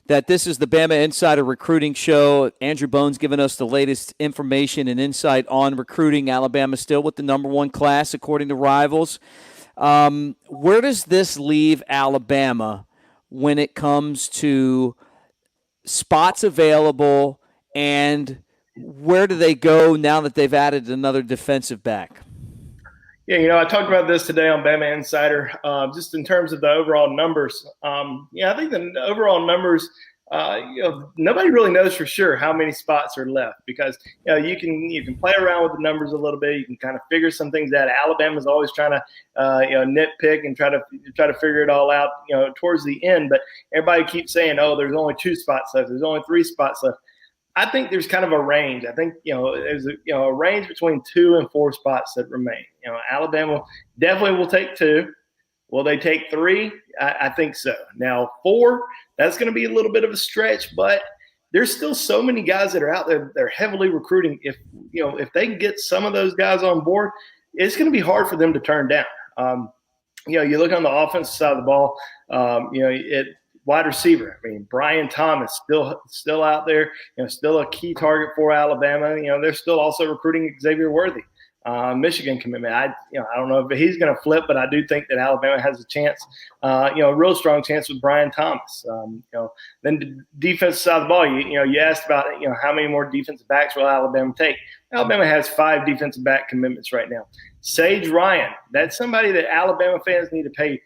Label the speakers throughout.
Speaker 1: that this is the Bama Insider Recruiting Show. Andrew Bone's giving us the latest information and insight on recruiting. Alabama still with the number one class, according to Rivals. Where does this leave Alabama when it comes to spots available, and where do they go now that they've added another defensive back?
Speaker 2: Yeah, I talked about this today on Bama Insider, just in terms of the overall numbers. I think the overall numbers, nobody really knows for sure how many spots are left because you can play around with the numbers a little bit. You can kind of figure some things out. Alabama's always trying to nitpick and try to figure it all out towards the end. But everybody keeps saying, oh, there's only 2 spots left. There's only 3 spots left. I think there's kind of a range. I think there's a range between 2 and 4 spots that remain. Alabama definitely will take 2. Will they take 3? I think so. Now 4, that's going to be a little bit of a stretch, but there's still so many guys that are out there. They're heavily recruiting. If they can get some of those guys on board, it's going to be hard for them to turn down. You look on the offensive side of the ball. Wide receiver. I mean, Brian Thomas still out there. Still a key target for Alabama. They're still also recruiting Xavier Worthy, Michigan commitment. I don't know if he's going to flip, but I do think that Alabama has a chance. A real strong chance with Brian Thomas. Then the defensive side of the ball. You asked about how many more defensive backs will Alabama take. Alabama has 5 defensive back commitments right now. Sage Ryan. That's somebody that Alabama fans need to pay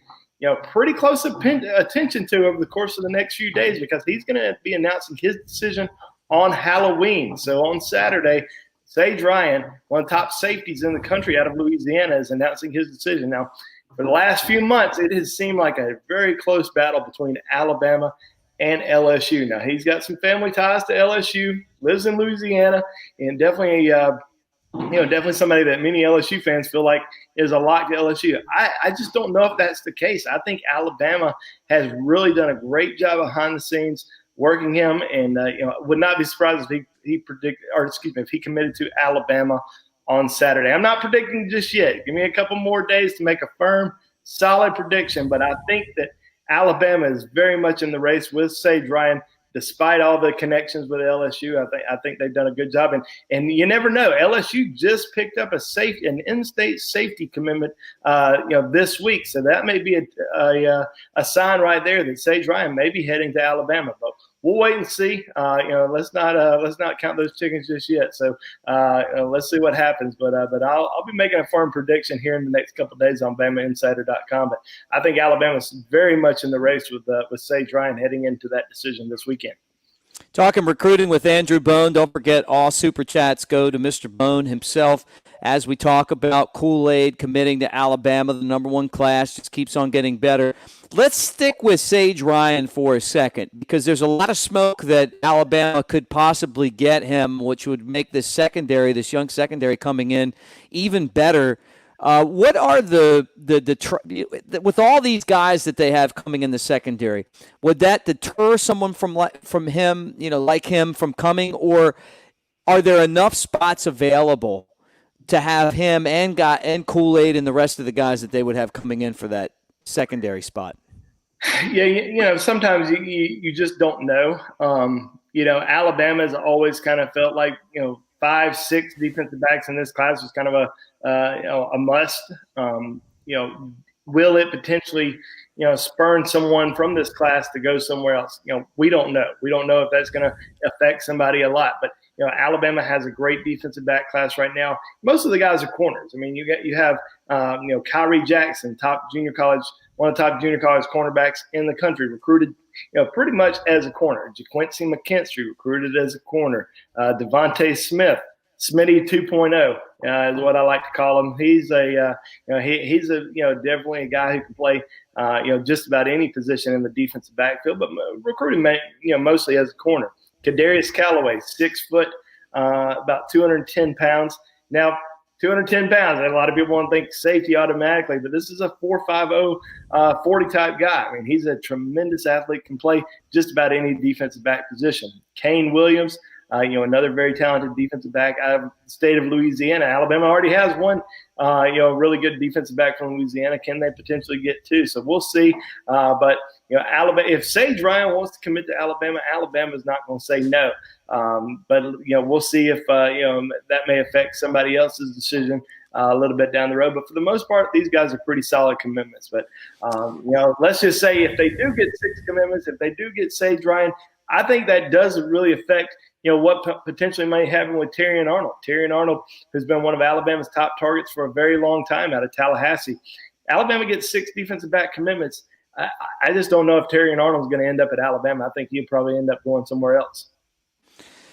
Speaker 2: pretty close attention to over the course of the next few days because he's going to be announcing his decision on Halloween. So on Saturday, Sage Ryan, one of the top safeties in the country out of Louisiana, is announcing his decision. Now, for the last few months, it has seemed like a very close battle between Alabama and LSU. Now, he's got some family ties to LSU, lives in Louisiana, and definitely somebody that many LSU fans feel like is a lock to LSU. I just don't know if that's the case. I think Alabama has really done a great job behind the scenes working him, and would not be surprised if if he committed to Alabama on Saturday. I'm not predicting just yet. Give me a couple more days to make a firm, solid prediction, but I think that Alabama is very much in the race with Sage Ryan. Despite all the connections with LSU, I think they've done a good job. And you never know. LSU just picked up an in-state safety commitment, this week. So that may be a sign right there that Sage Ryan may be heading to Alabama. But we'll wait and see. Let's not count those chickens just yet. So let's see what happens. But I'll be making a firm prediction here in the next couple of days on BamaInsider.com. But I think Alabama's very much in the race with Sage Ryan heading into that decision this weekend.
Speaker 1: Talking recruiting with Andrew Bone. Don't forget, all Super Chats go to Mr. Bone himself as we talk about Kool-Aid committing to Alabama, the number one class. Just keeps on getting better. Let's stick with Sage Ryan for a second because there's a lot of smoke that Alabama could possibly get him, which would make this young secondary coming in even better. What are with all these guys that they have coming in the secondary? Would that deter someone from him, like him, from coming, or are there enough spots available to have him and Kool-Aid and the rest of the guys that they would have coming in for that secondary spot?
Speaker 2: Yeah, sometimes you just don't know. Alabama's always kind of felt like 5, 6 defensive backs in this class was kind of a must. Will it potentially, spurn someone from this class to go somewhere else? We don't know. We don't know if that's going to affect somebody a lot. But Alabama has a great defensive back class right now. Most of the guys are corners. I mean, you have Kyrie Jackson, one of the top junior college cornerbacks in the country, recruited pretty much as a corner. JaQuincy McKinstry recruited as a corner. Devontae Smith, Smitty 2.0 is what I like to call him. He's he's definitely a guy who can play just about any position in the defensive backfield, but recruited mostly as a corner. Kadarius Callaway, 6 foot, about 210 pounds. Now, 210 pounds. A lot of people want to think safety automatically, but this is a 4.50, 40 type guy. I mean, he's a tremendous athlete, can play just about any defensive back position. Kane Williams, another very talented defensive back out of the state of Louisiana. Alabama already has one, really good defensive back from Louisiana. Can they potentially get 2? So we'll see. But Alabama. If Sage Ryan wants to commit to Alabama, Alabama's not going to say no. But we'll see if that may affect somebody else's decision a little bit down the road. But for the most part, these guys are pretty solid commitments. But let's just say if they do get 6 commitments, if they do get Sage Ryan, I think that does really affect what potentially may happen with Terrion Arnold. Terrion Arnold has been one of Alabama's top targets for a very long time out of Tallahassee. Alabama gets 6 defensive back commitments. I just don't know if Terrion Arnold's going to end up at Alabama. I think he'll probably end up going somewhere else.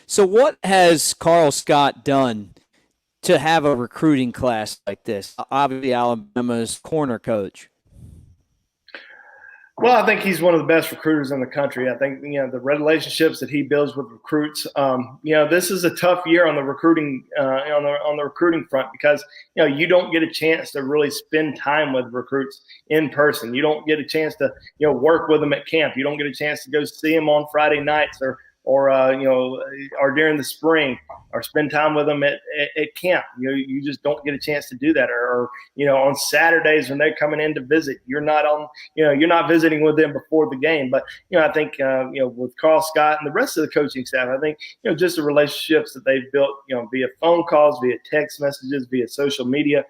Speaker 1: So what has Carl Scott done to have a recruiting class like this? Obviously, Alabama's corner coach.
Speaker 2: Well, I think he's one of the best recruiters in the country. I think the relationships that he builds with recruits. This is a tough year on the recruiting on the recruiting front because you don't get a chance to really spend time with recruits in person. You don't get a chance to work with them at camp. You don't get a chance to go see them on Friday nights or during the spring, or spend time with them at camp. You just don't get a chance to do that. Or on Saturdays when they're coming in to visit, you're not visiting with them before the game. But I think with Carl Scott and the rest of the coaching staff, I think just the relationships that they've built via phone calls, via text messages, via social media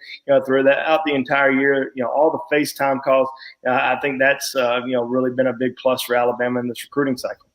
Speaker 2: throughout the entire year, all the FaceTime calls. I think that's really been a big plus for Alabama in this recruiting cycle.